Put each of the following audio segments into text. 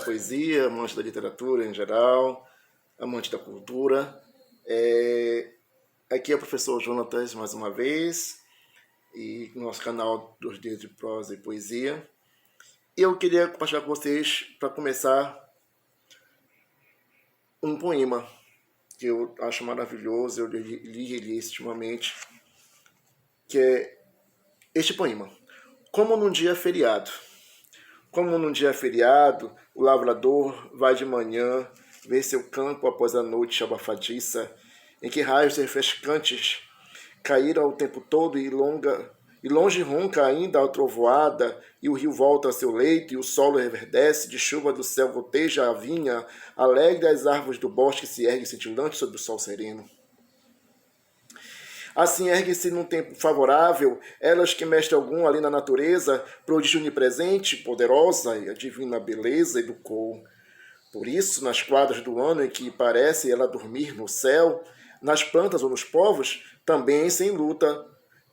poesia, amante da literatura em geral, amante da cultura. Aqui é o professor Jonatas mais uma vez, e no nosso canal dos Dias de Prosa e Poesia. E eu queria compartilhar com vocês, para começar, um poema que eu acho maravilhoso, eu li ultimamente, que é este poema. Como num dia feriado. Como num dia feriado, o lavrador vai de manhã ver seu campo após a noite abafadiça, em que raios refrescantes caíram o tempo todo e longe ronca ainda a trovoada, e o rio volta a seu leito, e o solo reverdece, de chuva do céu goteja a vinha, alegre as árvores do bosque se erguem cintilantes sob o sol sereno. Assim ergue-se num tempo favorável, elas que mestre algum ali na natureza, prodígio onipresente, poderosa e a divina beleza educou. Por isso, nas quadras do ano em que parece ela dormir no céu, nas plantas ou nos povos, também sem luta,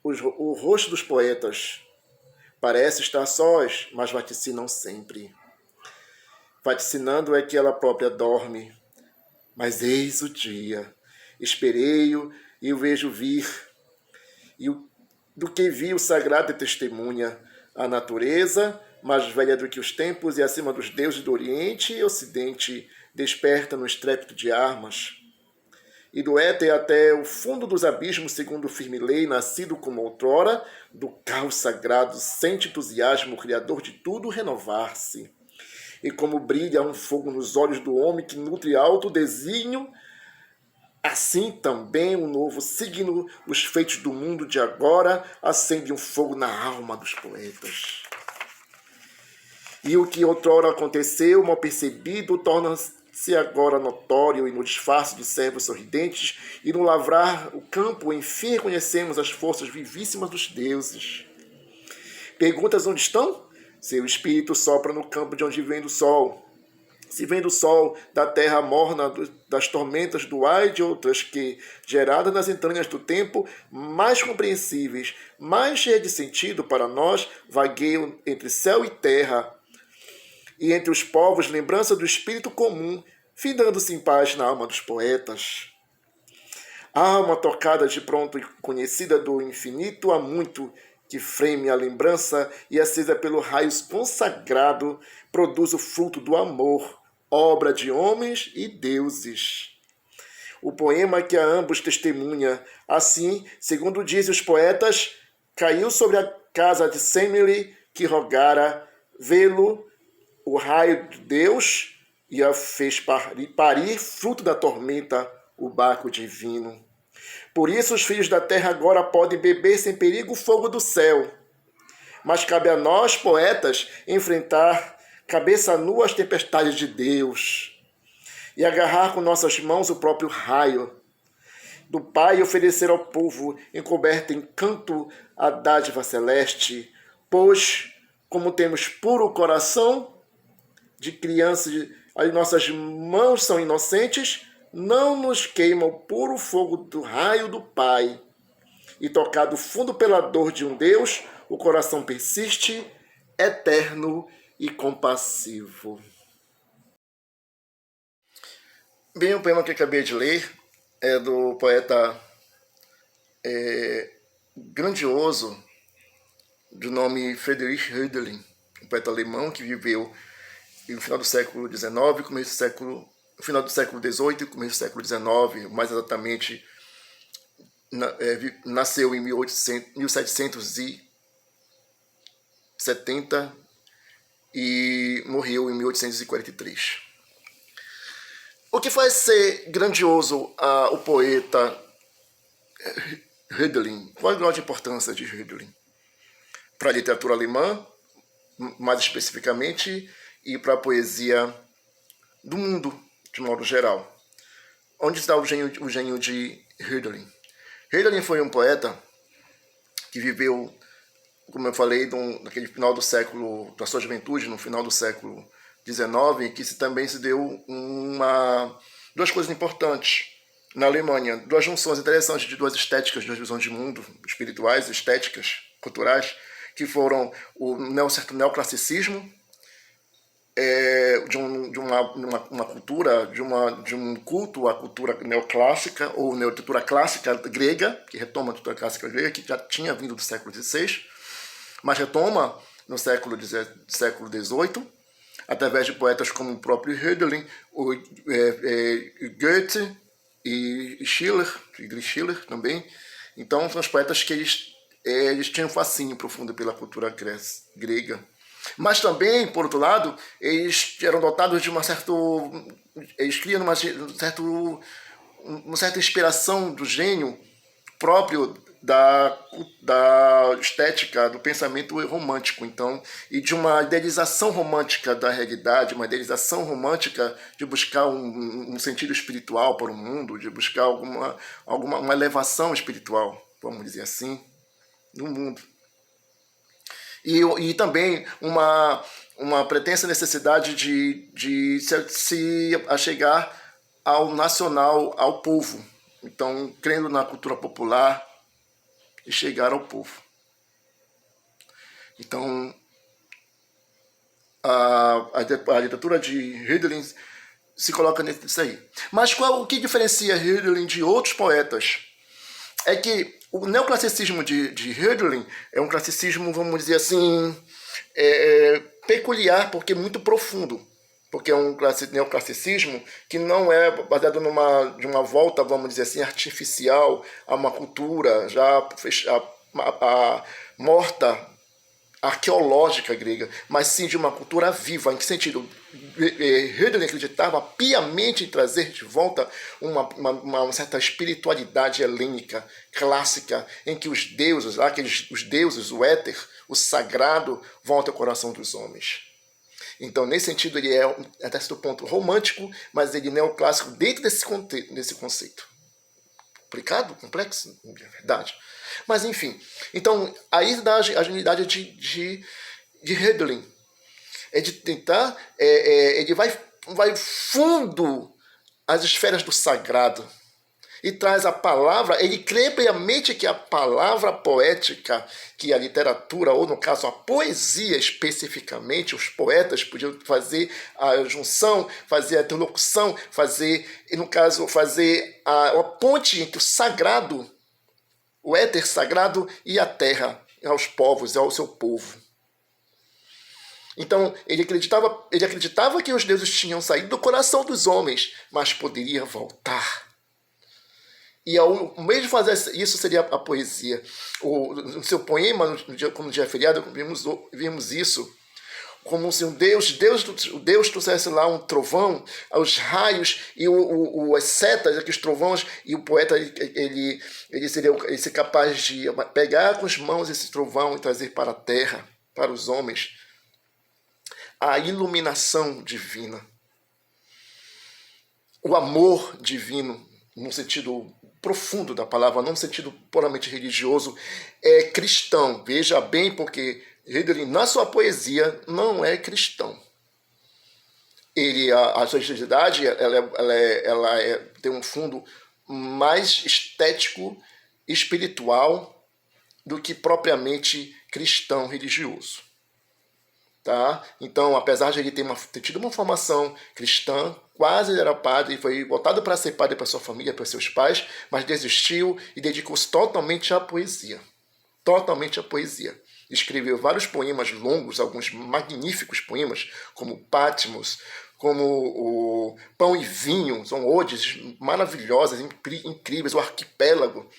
o rosto dos poetas parece estar sós, mas vaticinam sempre. Vaticinando é que ela própria dorme. Mas eis o dia, esperei-o e o vejo vir, e do que vi o sagrado testemunha, a natureza, mais velha do que os tempos e acima dos deuses do Oriente e Ocidente, desperta no estrépito de armas. E do éter até o fundo dos abismos, segundo o firme lei, nascido como outrora, do caos sagrado, sente entusiasmo, o Criador de tudo, renovar-se. E como brilha um fogo nos olhos do homem que nutre alto desígnio, assim também o novo signo, os feitos do mundo de agora, acende um fogo na alma dos poetas. E o que outrora aconteceu, mal percebido, torna-se agora notório, e no disfarce de servos sorridentes, e no lavrar o campo, enfim, reconhecemos as forças vivíssimas dos deuses. Perguntas onde estão? Seu espírito sopra no campo de onde vem do sol. Se vem do sol, da terra morna, das tormentas do ar e de outras que, geradas nas entranhas do tempo, mais compreensíveis, mais cheias de sentido para nós, vagueiam entre céu e terra, e entre os povos, lembrança do espírito comum, findando-se em paz na alma dos poetas. Alma tocada de pronto e conhecida do infinito há muito, que freme a lembrança e acesa pelo raio consagrado, produz o fruto do amor, obra de homens e deuses. O poema que a ambos testemunha, assim, segundo dizem os poetas, caiu sobre a casa de Semele, que rogara vê-lo o raio de Deus, e a fez parir fruto da tormenta, o barco divino. Por isso os filhos da terra agora podem beber sem perigo o fogo do céu. Mas cabe a nós, poetas, enfrentar cabeça nua as tempestades de Deus e agarrar com nossas mãos o próprio raio do Pai e oferecer ao povo, encoberto em canto, a dádiva celeste. Pois, como temos puro coração de criança, as nossas mãos são inocentes, não nos queima o puro fogo do raio do Pai. E tocado fundo pela dor de um Deus, o coração persiste, eterno e compassivo. Bem, o poema que acabei de ler é do poeta grandioso, de nome Friedrich Hölderlin, um poeta alemão que viveu no final do século XIX, no final do século XVIII e começo do século XIX, mais exatamente, nasceu em 1770 e morreu em 1843. O que faz ser grandioso o poeta Hölderlin? Qual a grande importância de Hölderlin para a literatura alemã, mais especificamente, e para a poesia do mundo, de modo geral? Onde está o gênio de Hölderlin? Hölderlin foi um poeta que viveu, como eu falei, naquele final do século, da sua juventude, no final do século XIX, que também se deu duas coisas importantes na Alemanha, duas junções interessantes de duas estéticas, duas visões de mundo, espirituais, estéticas, culturais, que foram o certo neoclassicismo uma cultura, de um culto à cultura neoclássica, ou cultura clássica grega, que retoma a cultura clássica grega, que já tinha vindo do século XVI, mas retoma no século XVIII, através de poetas como o próprio Hölderlin, o Goethe e Schiller também. Então, são os poetas que eles tinham um fascínio profundo pela cultura grega. Mas também, por outro lado, eles eram dotados de eles criam uma certa inspiração do gênio próprio da estética, do pensamento romântico, então, e de uma idealização romântica da realidade, uma idealização romântica de buscar um sentido espiritual para o mundo, de buscar uma elevação espiritual, vamos dizer assim, no mundo. E também uma pretensa necessidade de se achegar ao nacional, ao povo. Então, crendo na cultura popular e chegar ao povo. Então, a literatura de Hölderlin se coloca nisso aí. Mas o que diferencia Hölderlin de outros poetas? É que o neoclassicismo de Hölderlin é um classicismo, vamos dizer assim, peculiar, porque muito profundo. Porque é um neoclassicismo que não é baseado de uma volta, vamos dizer assim, artificial a uma cultura já morta, arqueológica grega, mas sim de uma cultura viva. Em que sentido? Hölderlin acreditava piamente em trazer de volta uma certa espiritualidade helênica, clássica, em que os deuses, o éter, o sagrado, volta ao coração dos homens. Então, nesse sentido, ele é, até certo ponto, romântico, mas ele é neoclássico dentro desse conceito. Complicado? Complexo? É verdade. Mas, enfim. Então, aí dá a genialidade de Hölderlin. É de tentar... ele vai fundo às esferas do sagrado e traz a palavra, ele crê piamente que a palavra poética, que a literatura, ou no caso a poesia especificamente, os poetas podiam fazer a junção, fazer a interlocução, fazer a ponte entre o sagrado, o éter sagrado e a terra, aos povos, ao seu povo. Então, ele acreditava que os deuses tinham saído do coração dos homens, mas poderia voltar. E ao meio de fazer isso seria a poesia. No seu poema, como dia feriado, vimos isso, como se o Deus trouxesse lá um trovão, os raios e as setas, aqueles trovões, e o poeta ele seria capaz de pegar com as mãos esse trovão e trazer para a terra, para os homens, a iluminação divina, o amor divino, no sentido profundo da palavra, não no sentido puramente religioso, é cristão. Veja bem, porque Hölderlin, na sua poesia, não é cristão. A sua religiosidade tem um fundo mais estético, espiritual, do que propriamente cristão religioso. Tá? Então, apesar de ele ter tido uma formação cristã, quase ele era padre, foi voltado para ser padre para sua família, para seus pais, mas desistiu e dedicou-se totalmente à poesia. Totalmente à poesia. Escreveu vários poemas longos, alguns magníficos poemas, como Patmos, como o Pão e Vinho, são odes maravilhosas, incríveis, o Arquipélago.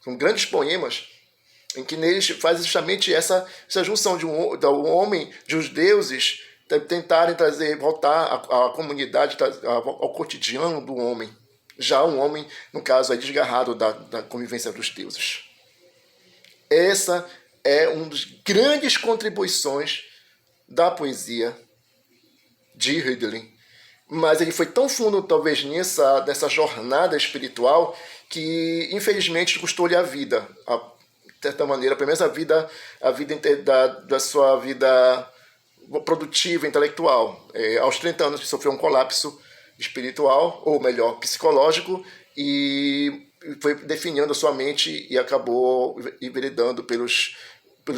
São grandes poemas em que neles faz justamente essa junção do homem, de os deuses, tentarem voltar à comunidade, ao cotidiano do homem. Já um homem, no caso, é desgarrado da convivência dos deuses. Essa é uma das grandes contribuições da poesia de Hölderlin. Mas ele foi tão fundo, talvez, dessa jornada espiritual, que, infelizmente, custou-lhe a vida. De certa maneira, pelo menos a vida da sua vida produtiva, intelectual. Aos 30 anos, ele sofreu um colapso espiritual, ou melhor, psicológico, e foi definhando a sua mente e acabou enveredando pelos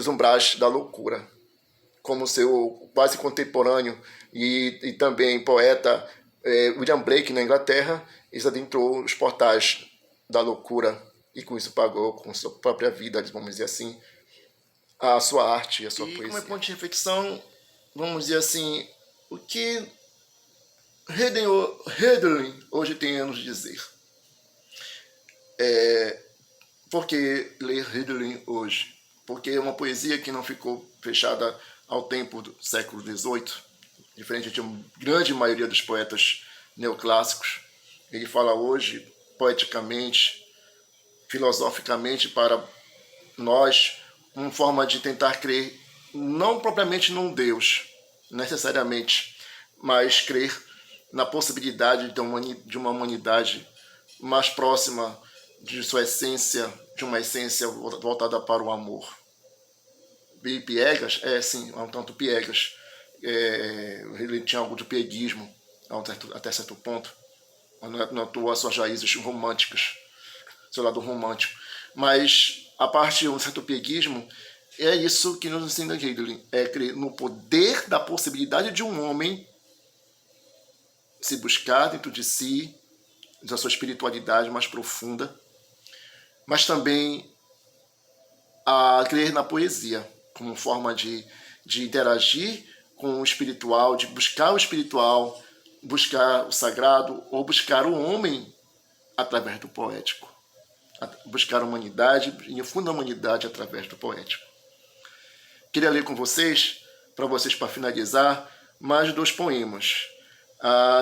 umbrais da loucura. como seu quase contemporâneo e também poeta William Blake, na Inglaterra, ele adentrou os portais da loucura e com isso pagou com sua própria vida, vamos dizer assim, a sua arte e a sua poesia. Como é ponto de reflexão, vamos dizer assim, o que Hölderlin hoje tem a nos dizer? Por que ler Hölderlin hoje? Porque é uma poesia que não ficou fechada ao tempo do século XVIII, diferente de uma grande maioria dos poetas neoclássicos. Ele fala hoje, poeticamente, filosoficamente, para nós, uma forma de tentar crer, não propriamente num Deus, necessariamente, mas crer na possibilidade de uma humanidade mais próxima de sua essência, de uma essência voltada para o amor. E piegas, sim, um tanto piegas. Ele tinha algo de pieguismo, até certo ponto. Não atuou as suas raízes românticas, seu lado romântico. Mas, a parte de um certo pieguismo, é isso que nos ensina Hölderlin, é crer no poder da possibilidade de um homem se buscar dentro de si, da sua espiritualidade mais profunda, mas também a crer na poesia, como forma de interagir com o espiritual, de buscar o espiritual, buscar o sagrado, ou buscar o homem através do poético. Buscar a humanidade e o fundo da humanidade através do poético. Queria ler com vocês, para finalizar, mais 2 poemas.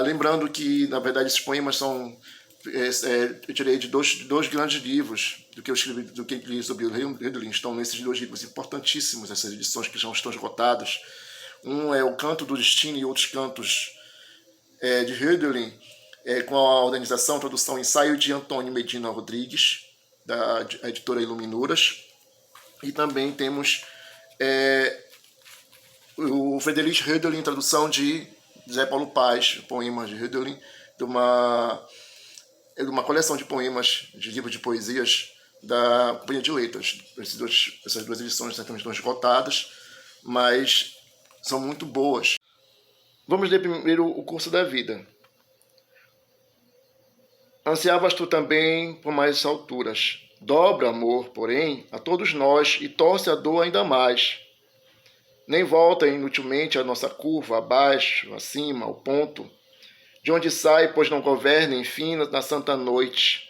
Lembrando que, na verdade, esses poemas são... eu tirei de dois grandes livros do que eu escrevi, do que eu li sobre o Hölderlin. Estão nesses 2 livros importantíssimos, essas edições que já estão esgotadas. Um é O Canto do Destino e Outros Cantos, de Hölderlin, com a organização, tradução e ensaio de Antônio Medina Rodrigues, da editora Iluminuras. E também temos o Friedrich Hölderlin, tradução de José Paulo Paz, poemas de Hölderlin, de uma coleção de poemas, de livros de poesias da Companhia de Letras. Essas 2 edições estão esgotadas, mas são muito boas. Vamos ler primeiro O Curso da Vida. Ansiavas tu também por mais alturas. Dobra, amor, porém, a todos nós e torce a dor ainda mais. Nem volta inutilmente a nossa curva abaixo, acima, ao ponto, de onde sai, pois não governa, enfim, na santa noite,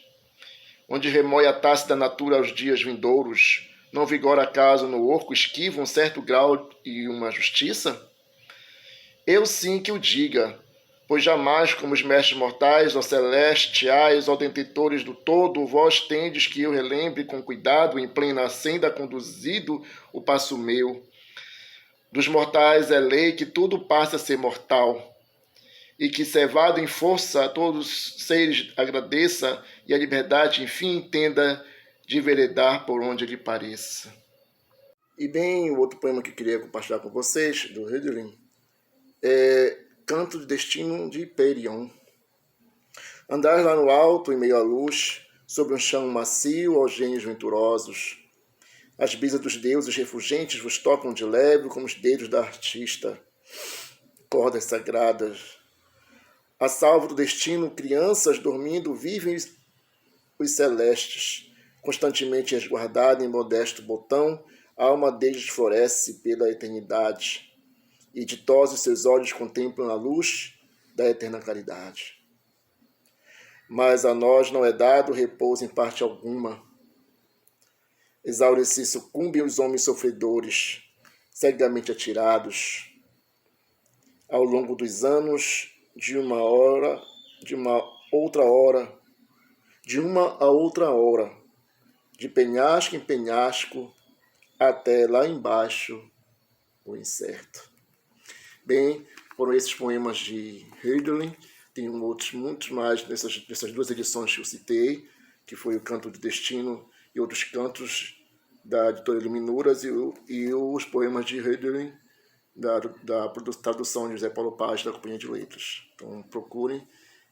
onde remói a taça da natura aos dias vindouros, não vigora acaso no orco esquiva um certo grau e uma justiça? Eu sim que o diga, pois jamais como os mestres mortais, ó celestiais, ó detentores do todo, vós tendes que eu relembre com cuidado, em plena senda conduzido o passo meu. Dos mortais é lei que tudo passe a ser mortal, e que, cevado em força, a todos os seres agradeça, e a liberdade, enfim, entenda de veredar por onde lhe pareça. E bem, o outro poema que eu queria compartilhar com vocês, do Hölderlin, é Canto de Destino de Hyperion. Andar lá no alto, em meio à luz, sobre um chão macio aos gênios venturosos. As brisas dos deuses refulgentes vos tocam de leve como os dedos da artista. Cordas sagradas. A salvo do destino, crianças dormindo vivem os celestes. Constantemente resguardada em modesto botão, a alma deles floresce pela eternidade. E ditosos seus olhos contemplam a luz da eterna claridade. Mas a nós não é dado repouso em parte alguma. Exaure-se sucumbem os homens sofredores, cegamente atirados. Ao longo dos anos, de uma a outra hora, de penhasco em penhasco, até lá embaixo, o incerto. Bem, foram esses poemas de Hölderlin. Tem muitos mais dessas 2 edições que eu citei, que foi O Canto do Destino e Outros Cantos, da editora Iluminuras, e os poemas de Hölderlin, da tradução de José Paulo Paz, da Companhia de Letras. Então procurem.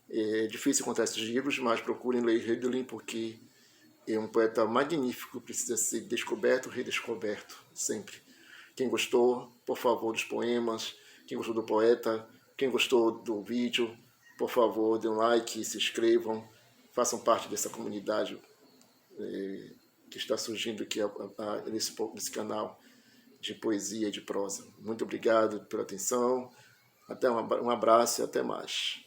É difícil encontrar esses livros, mas procurem ler Hölderlin, porque é um poeta magnífico, precisa ser descoberto, redescoberto, sempre. Quem gostou, por favor, dos poemas, quem gostou do poeta, quem gostou do vídeo, por favor, dê um like, se inscrevam, façam parte dessa comunidade que está surgindo aqui nesse canal de poesia e de prosa. Muito obrigado pela atenção, um abraço e até mais.